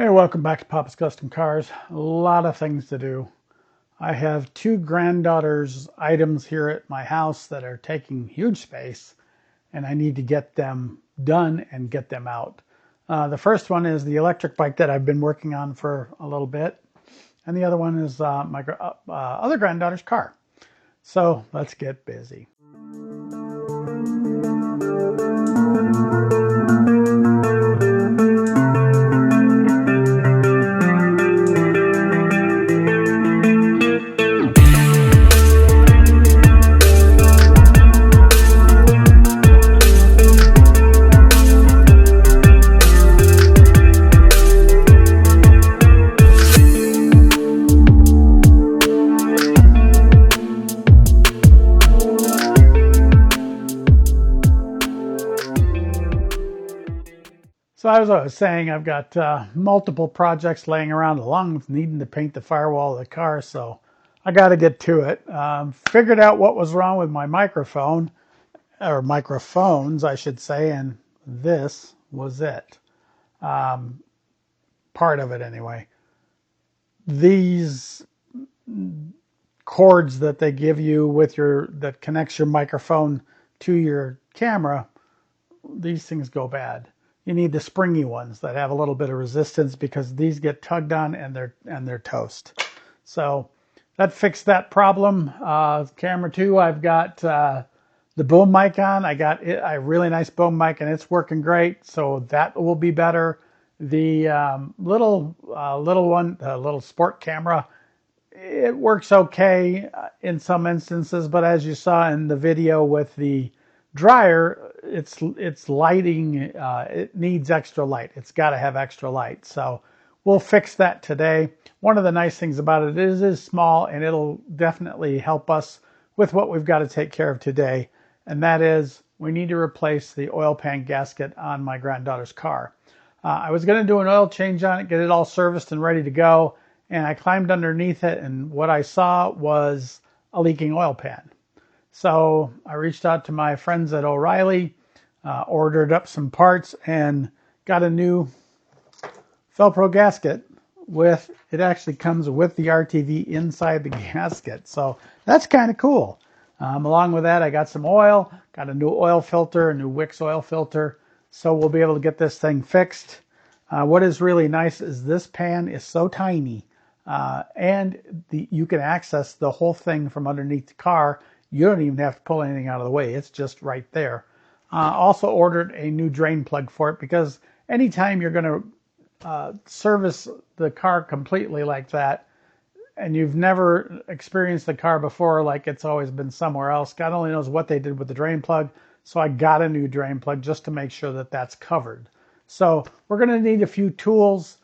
Hey, welcome back to Papa's Custom Cars. A lot of things to do. I have two granddaughters' items here at my house that are taking huge space, and I need to get them done and get them out. The first one is the electric bike that I've been working on for a little bit, and the other one is my other granddaughter's car. So let's get busy. So as I was saying, I've got multiple projects laying around along with needing to paint the firewall of the car, so I got to get to it. Figured out what was wrong with my microphone, or microphones, I should say, and this was it. Part of it anyway. These cords that they give you with that connects your microphone to your camera, these things go bad. You need the springy ones that have a little bit of resistance because these get tugged on and they're toast. So that fixed that problem. Camera 2, I've got the boom mic on. I got a really nice boom mic and it's working great. So that will be better. The little sport camera, it works okay in some instances, but as you saw in the video with the dryer, it's lighting, it needs extra light. It's got to have extra light. So we'll fix that today. One of the nice things about it is small, and it'll definitely help us with what we've got to take care of today. And that is, we need to replace the oil pan gasket on my granddaughter's car. I was going to do an oil change on it, get it all serviced and ready to go. And I climbed underneath it, and what I saw was a leaking oil pan. So I reached out to my friends at O'Reilly, ordered up some parts, and got a new Velcro gasket. It actually comes with the RTV inside the gasket. So that's kind of cool. Along with that, I got some oil, got a new oil filter, a new Wix oil filter. So we'll be able to get this thing fixed. What is really nice is this pan is so tiny, and you can access the whole thing from underneath the car. You don't even have to pull anything out of the way. It's just right there. Also ordered a new drain plug for it because anytime you're going to service the car completely like that, and you've never experienced the car before, like it's always been somewhere else, God only knows what they did with the drain plug. So I got a new drain plug just to make sure that that's covered. So we're going to need a few tools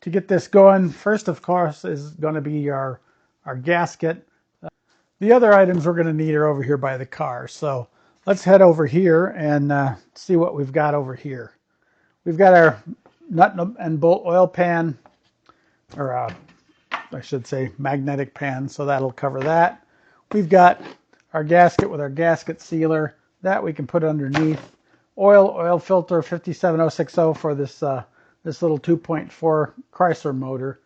to get this going. First, of course, is going to be our gasket. The other items we're going to need are over here by the car. So let's head over here and see what we've got over here. We've got our nut and bolt oil pan, or I should say magnetic pan, so that'll cover that. We've got our gasket with our gasket sealer. That we can put underneath. Oil filter 57060 for this little 2.4 Chrysler motor.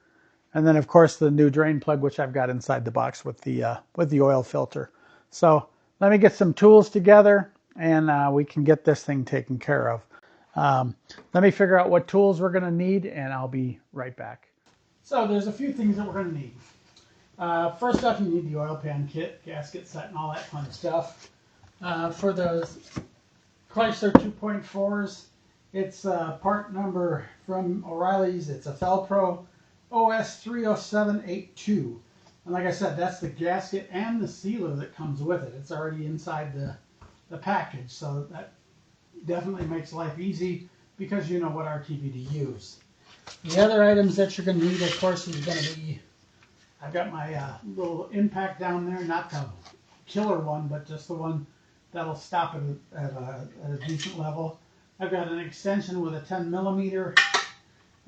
And then of course the new drain plug, which I've got inside the box with the oil filter. So let me get some tools together and we can get this thing taken care of. Let me figure out what tools we're going to need and I'll be right back. So there's a few things that we're going to need. First off, you need the oil pan kit, gasket set, and all that fun stuff. For the Chrysler 2.4s, it's part number from O'Reilly's. It's a Velcro OS 30782. And like I said, that's the gasket and the sealer that comes with it. It's already inside the package, so that definitely makes life easy because you know what RTV to use. The other items that you're going to need, of course, is going to be, I've got my little impact down there, not the killer one, but just the one that'll stop it at a decent level. I've got an extension with a 10 millimeter,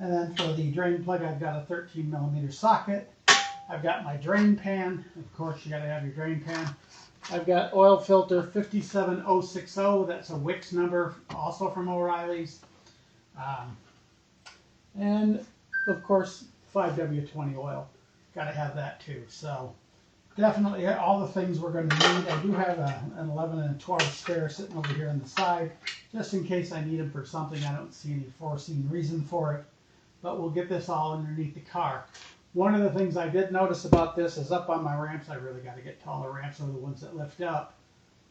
and then for the drain plug, I've got a 13 millimeter socket. I've got my drain pan. Of course, you got to have your drain pan. I've got oil filter 57060. That's a Wix number, also from O'Reilly's. And Of course, 5W20 oil. Got to have that too. So definitely all the things we're going to need. I do have an 11 and a 12 spare sitting over here on the side, just in case I need them for something. I don't see any foreseen reason for it, but we'll get this all underneath the car. One of the things I did notice about this is up on my ramps, I really got to get taller ramps, or the ones that lift up.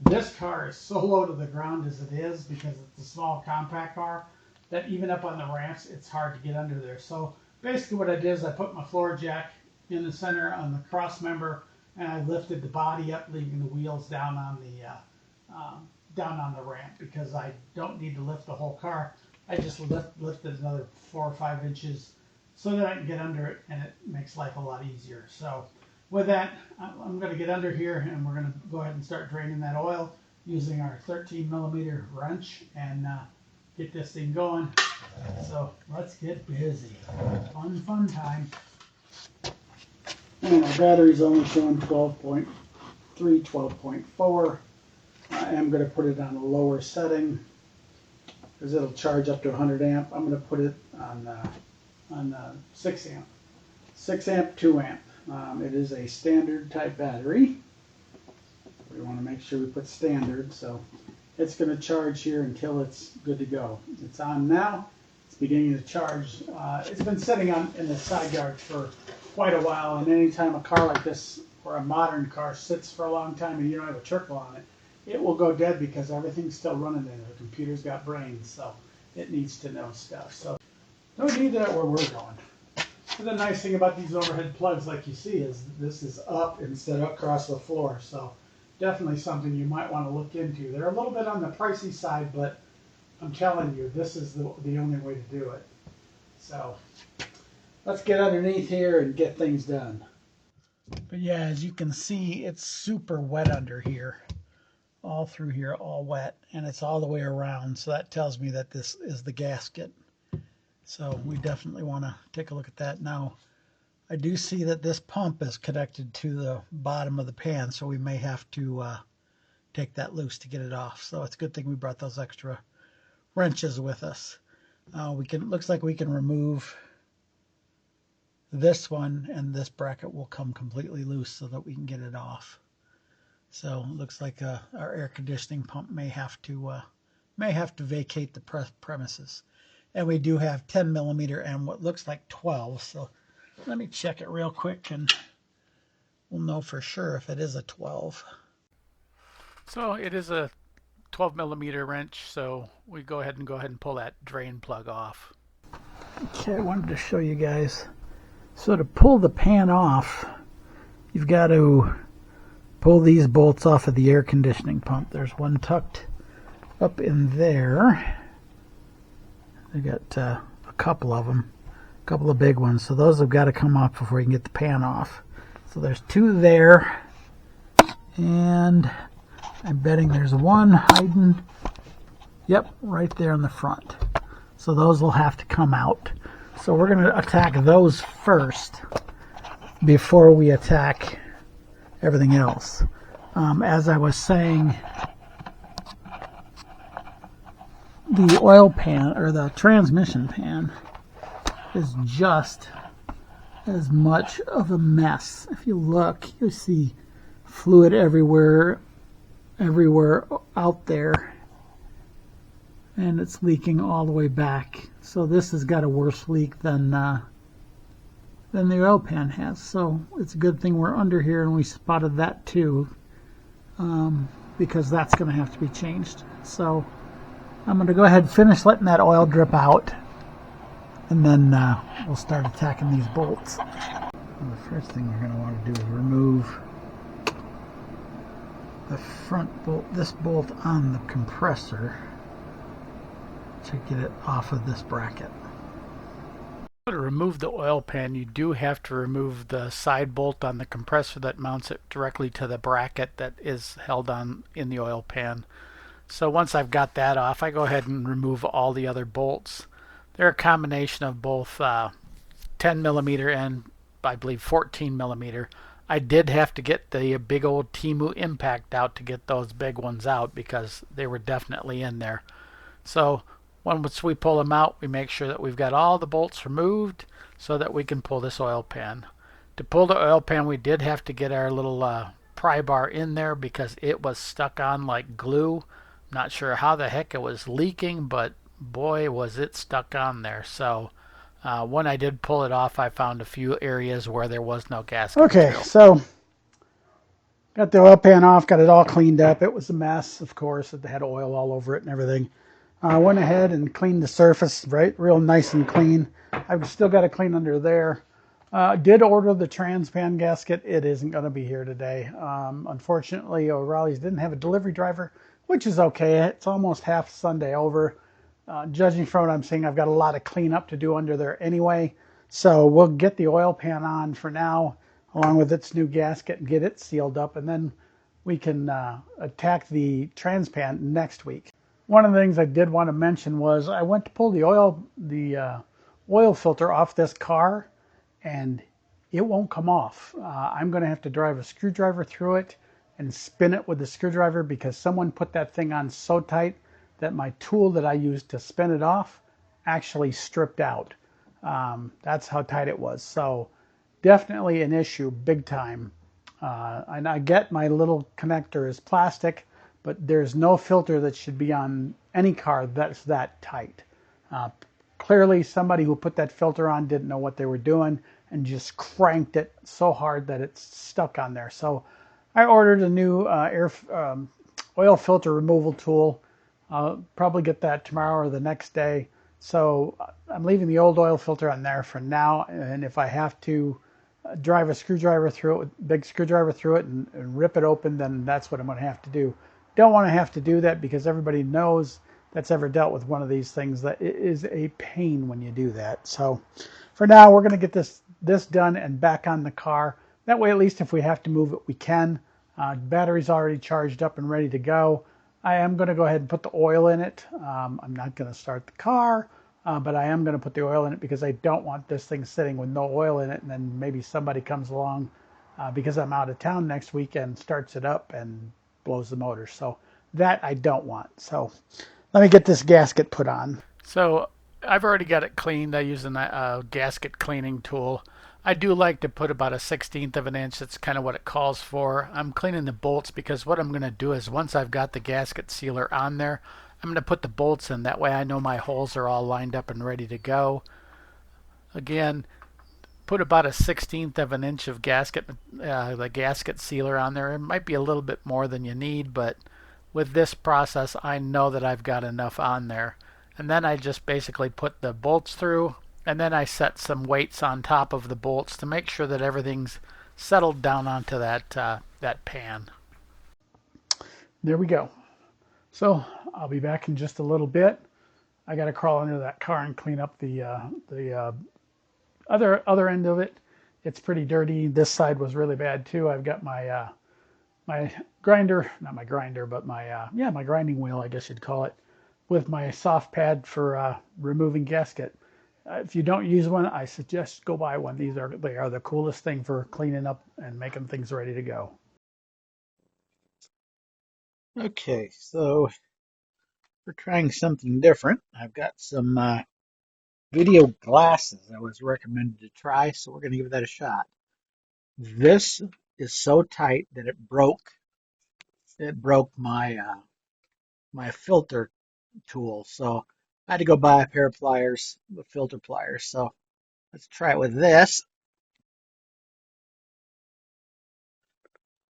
This car is so low to the ground as it is, because it's a small compact car, that even up on the ramps, it's hard to get under there. So basically what I did is I put my floor jack in the center on the cross member, and I lifted the body up, leaving the wheels down on the ramp, because I don't need to lift the whole car. I just lifted another 4 or 5 inches so that I can get under it, and it makes life a lot easier. So with that, I'm going to get under here, and we're going to go ahead and start draining that oil using our 13 millimeter wrench and get this thing going. So let's get busy. Fun time. And our battery's only showing 12.3, 12.4. I am going to put it on a lower setting because it'll charge up to 100 amp. I'm going to put it on 6 amp. 6 amp, 2 amp. It is a standard type battery. We want to make sure we put standard, so it's going to charge here until it's good to go. It's on now. It's beginning to charge. It's been sitting in the side yard for quite a while, and anytime a car like this or a modern car sits for a long time and you don't have a trickle on it, it will go dead because everything's still running in there. The computer's got brains, so it needs to know stuff. So don't need that where we're going. But the nice thing about these overhead plugs, like you see, is this is up instead of across the floor. So definitely something you might want to look into. They're a little bit on the pricey side, but I'm telling you, this is the only way to do it. So let's get underneath here and get things done. But yeah, as you can see, it's super wet under here. All through here, all wet, and it's all the way around. So that tells me that this is the gasket. So we definitely want to take a look at that. Now, I do see that this pump is connected to the bottom of the pan, so we may have to take that loose to get it off. So it's a good thing we brought those extra wrenches with us. Looks like we can remove this one, and this bracket will come completely loose so that we can get it off. So it looks like our air conditioning pump may have to vacate the premises. And we do have 10 millimeter and what looks like 12. So let me check it real quick, and we'll know for sure if it is a 12. So it is a 12 millimeter wrench. So we go ahead and pull that drain plug off. Okay, I wanted to show you guys. So to pull the pan off, you've got to pull these bolts off of the air conditioning pump. There's one tucked up in there. I got a couple of them, a couple of big ones. So those have got to come off before you can get the pan off. So there's 2 there, and I'm betting there's one hiding. Yep, right there in the front. So those will have to come out. So we're going to attack those first before we attack everything else. As I was saying, the oil pan, or the transmission pan, is just as much of a mess. If you look, you see fluid everywhere out there, and it's leaking all the way back. So this has got a worse leak than the oil pan has. So it's a good thing we're under here and we spotted that too, because that's going to have to be changed. So I'm going to go ahead and finish letting that oil drip out, and then we'll start attacking these bolts. And the first thing we're going to want to do is remove the front bolt, this bolt on the compressor, to get it off of this bracket. To remove the oil pan, you do have to remove the side bolt on the compressor that mounts it directly to the bracket that is held on in the oil pan. So once I've got that off, I go ahead and remove all the other bolts. They're a combination of both 10 millimeter and I believe 14 millimeter. I did have to get the big old Timu impact out to get those big ones out because they were definitely in there. So once we pull them out, we make sure that we've got all the bolts removed. so that we can pull this oil pan. To pull the oil pan, we did have to get our little pry bar in there because it was stuck on like glue. Not sure how the heck it was leaking, but boy, was it stuck on there. So when I did pull it off, I found a few areas where there was no gasket material. Okay, so got the oil pan off, got it all cleaned up. It was a mess, of course. It had oil all over it and everything. I went ahead and cleaned the surface, right, real nice and clean. I've still got to clean under there. Did order the Transpan gasket. It isn't going to be here today. Unfortunately, O'Reilly's didn't have a delivery driver, which is okay. It's almost half Sunday over. Judging from what I'm seeing, I've got a lot of cleanup to do under there anyway. So we'll get the oil pan on for now, along with its new gasket, and get it sealed up, and then we can attack the Transpan next week. One of the things I did want to mention was I went to pull the oil filter off this car, and it won't come off. I'm going to have to drive a screwdriver through it and spin it with the screwdriver because someone put that thing on so tight that my tool that I used to spin it off actually stripped out. That's how tight it was. So definitely an issue, big time. And I get my little connector is plastic, but there's no filter that should be on any car that's that tight. Clearly, somebody who put that filter on didn't know what they were doing and just cranked it so hard that it's stuck on there. So I ordered a new oil filter removal tool. I'll probably get that tomorrow or the next day. So I'm leaving the old oil filter on there for now, and if I have to drive a screwdriver through it, big screwdriver through it, and rip it open, then that's what I'm going to have to do. Don't want to have to do that because everybody knows that's ever dealt with one of these things that it is a pain when you do that. So for now, we're going to get this done and back on the car. That way, at least if we have to move it, we can. Battery's already charged up and ready to go. I am going to go ahead and put the oil in it. I'm not going to start the car, but I am going to put the oil in it because I don't want this thing sitting with no oil in it, and then maybe somebody comes along because I'm out of town next weekend, starts it up and blows the motor. So that I don't want. So let me get this gasket put on. So I've already got it cleaned. I use a gasket cleaning tool. I do like to put about a 1/16 of an inch. That's kind of what it calls for. I'm cleaning the bolts because what I'm going to do is once I've got the gasket sealer on there, I'm going to put the bolts in. That way I know my holes are all lined up and ready to go. Again, put about a 1/16 of an inch of the gasket sealer on there. It might be a little bit more than you need, but with this process I know that I've got enough on there. And then I just basically put the bolts through, and then I set some weights on top of the bolts to make sure that everything's settled down onto that pan. There we go. So I'll be back in just a little bit. I got to crawl under that car and clean up the other end of it. It's pretty dirty. This side was really bad too. I've got my my grinder, not my grinder, but my grinding wheel, I guess you'd call it, with my soft pad for removing gasket. If you don't use one, I suggest go buy one. They are the coolest thing for cleaning up and making things ready to go. Okay, so we're trying something different. I've got some video glasses I was recommended to try, so we're going to give that a shot. This is so tight that it broke my filter tool. So I had to go buy a pair of pliers, the filter pliers. So let's try it with this.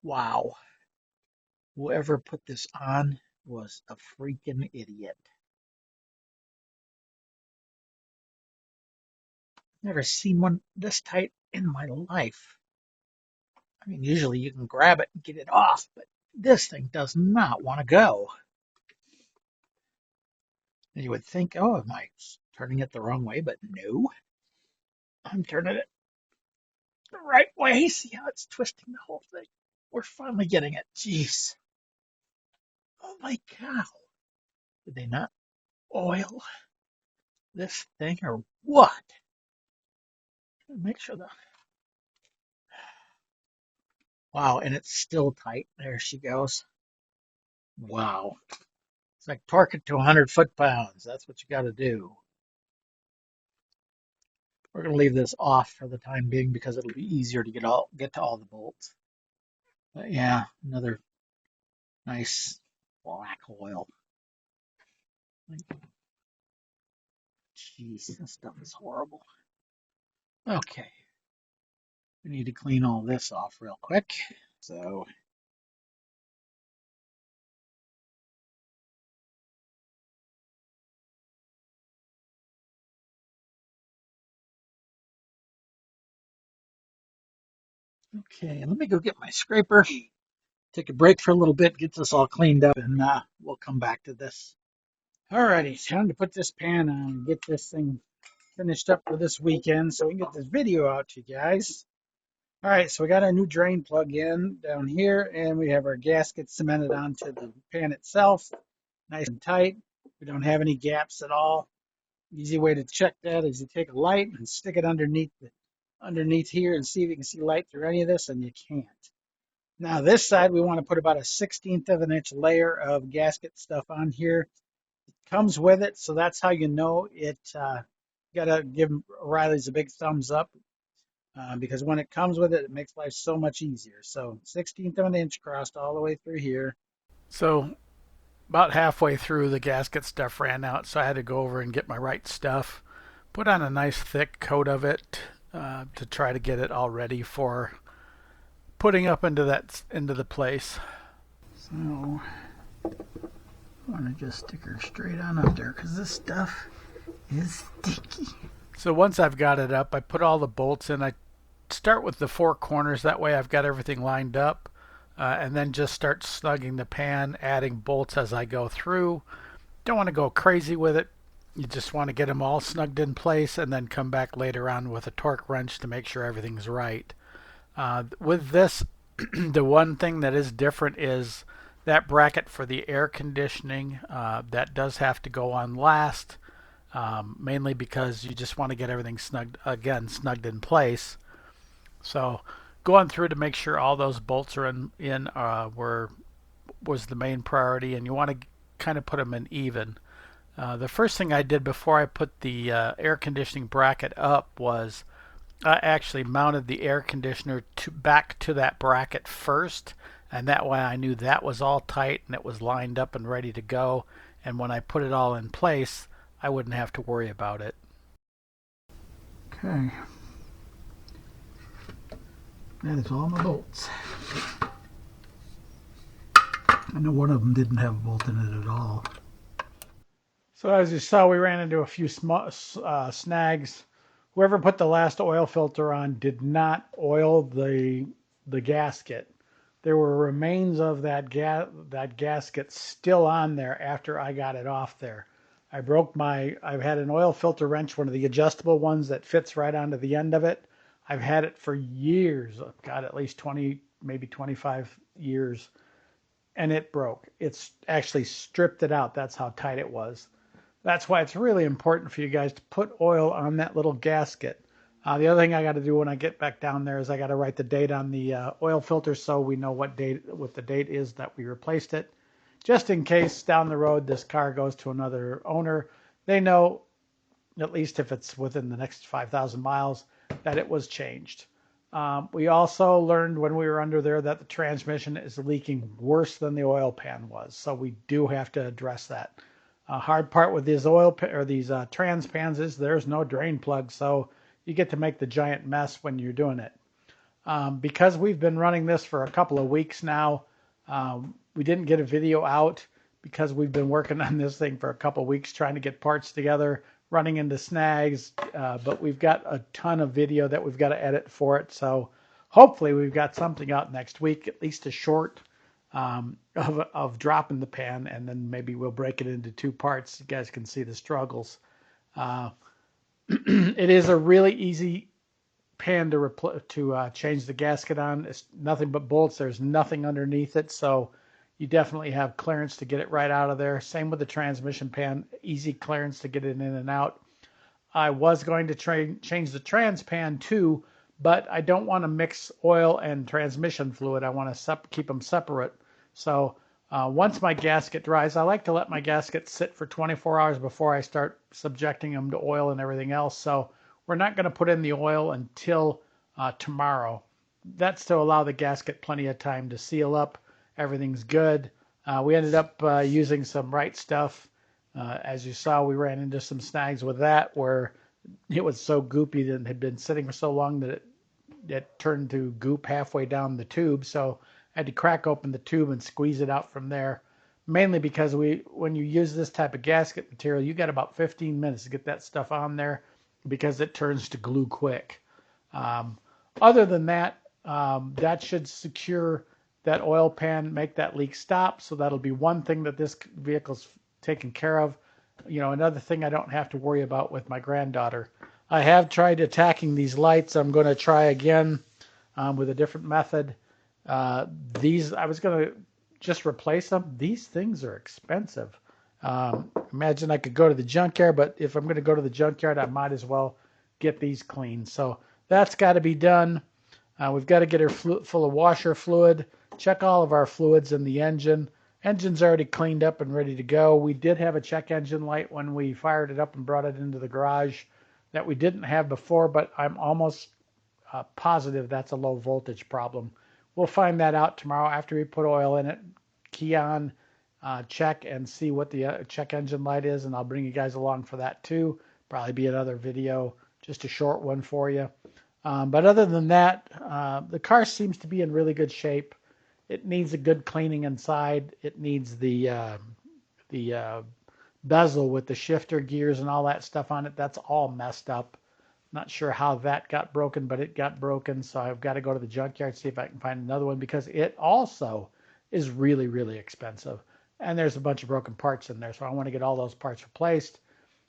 Wow. Whoever put this on was a freaking idiot. Never seen one this tight in my life. I mean, usually you can grab it and get it off, but this thing does not want to go. And you would think, oh, am I turning it the wrong way? But no, I'm turning it the right way. See how it's twisting the whole thing? We're finally getting it. Jeez. Oh my cow. Did they not oil this thing or what? Make sure that. Wow, and it's still tight. There she goes. Wow. It's like torque it to 100 foot-pounds. That's what you got to do. We're going to leave this off for the time being because it'll be easier to get to all the bolts. But yeah, another nice black oil. Jeez, this stuff is horrible. Okay, we need to clean all this off real quick. So, okay, let me go get my scraper, take a break for a little bit, get this all cleaned up, and we'll come back to this. Alrighty, it's time to put this pan on and get this thing finished up for this weekend so we can get this video out to you guys. All right, so we got our new drain plug in down here, and we have our gasket cemented onto the pan itself, nice and tight. We don't have any gaps at all. Easy way to check that is you take a light and stick it underneath here and see if you can see light through any of this, and you can't. Now this side, we want to put about a 1/16 of an inch layer of gasket stuff on here. It comes with it, so that's how you know it. Gotta give Riley's a big thumbs up. Because when it comes with it, it makes life so much easier. So 1/16 of an inch crossed all the way through here. So about halfway through, the gasket stuff ran out, so I had to go over and get my right stuff, put on a nice thick coat of it to try to get it all ready for putting up into the place. So I want to just stick her straight on up there because this stuff is sticky. So once I've got it up, I put all the bolts in. I start with the four corners, that way I've got everything lined up, and then just start snugging the pan, adding bolts as I go through. Don't want to go crazy with it. You just want to get them all snugged in place and then come back later on with a torque wrench to make sure everything's right. With this, the one thing that is different is that bracket for the air conditioning. That does have to go on last, mainly because you just want to get everything snugged in place. So going through to make sure all those bolts are in was the main priority, and you want to kind of put them in even. The first thing I did before I put the air conditioning bracket up was I actually mounted the air conditioner back to that bracket first, and that way I knew that was all tight and it was lined up and ready to go, and when I put it all in place I wouldn't have to worry about it. Okay, that is all my bolts. I know one of them didn't have a bolt in it at all. So as you saw, we ran into a few snags. Whoever put the last oil filter on did not oil the gasket. There were remains of that gasket still on there after I got it off there. I've had an oil filter wrench, one of the adjustable ones that fits right onto the end of it. I've had it for years. I've got at least 20, maybe 25 years, and it broke. It's actually stripped it out. That's how tight it was. That's why it's really important for you guys to put oil on that little gasket. The other thing I got to do when I get back down there is I got to write the date on the oil filter so we know what the date is that we replaced it. Just in case down the road this car goes to another owner, they know, at least if it's within the next 5,000 miles, that it was changed. We also learned when we were under there that the transmission is leaking worse than the oil pan was, so we do have to address that. Hard part with these trans pans is there's no drain plug, so you get to make the giant mess when you're doing it. Because we've been running this for a couple of weeks now, we didn't get a video out because we've been working on this thing for a couple of weeks trying to get parts together, running into snags, but we've got a ton of video that we've got to edit for it, so hopefully we've got something out next week, at least a short of dropping the pan, and then maybe we'll break it into two parts. You guys can see the struggles. It is a really easy pan to change the gasket on. It's nothing but bolts. There's nothing underneath it, so you definitely have clearance to get it right out of there. Same with the transmission pan, easy clearance to get it in and out. I was going to change the trans pan too, but I don't want to mix oil and transmission fluid. I want to keep them separate. So once my gasket dries, I like to let my gasket sit for 24 hours before I start subjecting them to oil and everything else. So We're not going to put in the oil until tomorrow. That's to allow the gasket plenty of time to seal up. Everything's good. We ended up using some right stuff. As you saw, we ran into some snags with that where it was so goopy and had been sitting for so long that it turned to goop halfway down the tube. So I had to crack open the tube and squeeze it out from there. Mainly because when you use this type of gasket material, you got about 15 minutes to get that stuff on there because it turns to glue quick. Um, Other than that, that should secure that oil pan, make that leak stop. So that'll be one thing that this vehicle's taken care of. You know, another thing I don't have to worry about with my granddaughter. I have tried attacking these lights. I'm going to try again with a different method. These, I was going to just replace them. These things are expensive. Imagine I could go to the junkyard, but if I'm going to go to the junkyard, I might as well get these clean. So that's got to be done. We've got to get her full of washer fluid, check all of our fluids in the engine. Engine's already cleaned up and ready to go. We did have a check engine light when we fired it up and brought it into the garage that we didn't have before, but I'm almost positive that's a low voltage problem. We'll find that out tomorrow after we put oil in it, key on, check and see what the check engine light is, and I'll bring you guys along for that too. Probably be another video, just a short one for you. But other than that, the car seems to be in really good shape. It needs a good cleaning inside. It needs the bezel with the shifter gears and all that stuff on it. That's all messed up. Not sure how that got broken, but it got broken. So I've got to go to the junkyard, see if I can find another one because it also is really, really expensive. And there's a bunch of broken parts in there. So I want to get all those parts replaced.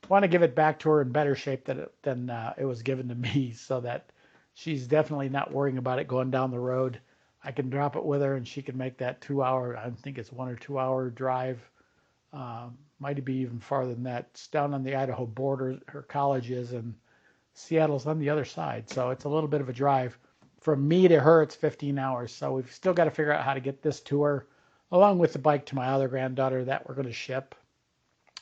I want to give it back to her in better shape than it was given to me so that she's definitely not worrying about it going down the road. I can drop it with her and she can make that 2 hour, I think it's 1 or 2 hour drive. Might be even farther than that. It's down on the Idaho border, her college is, and Seattle's on the other side. So it's a little bit of a drive. From me to her, it's 15 hours. So we've still got to figure out how to get this to her, along with the bike to my other granddaughter that we're going to ship,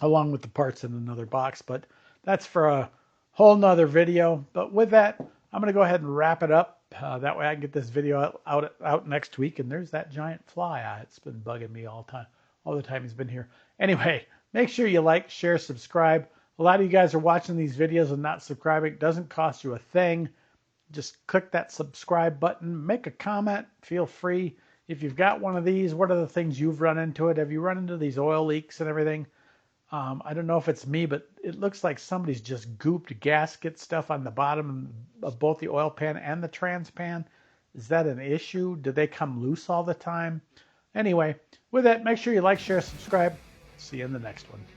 along with the parts in another box. But that's for a whole nother video. But with that, I'm going to go ahead and wrap it up. That way I can get this video out next week. And there's that giant fly. It's been bugging me all the time he's been here. Anyway, make sure you like, share, subscribe. A lot of you guys are watching these videos and not subscribing. It doesn't cost you a thing. Just click that subscribe button. Make a comment. Feel free. If you've got one of these, what are the things you've run into it? Have you run into these oil leaks and everything? I don't know if it's me, but it looks like somebody's just gooped gasket stuff on the bottom of both the oil pan and the trans pan. Is that an issue? Do they come loose all the time? Anyway, with that, make sure you like, share, subscribe. See you in the next one.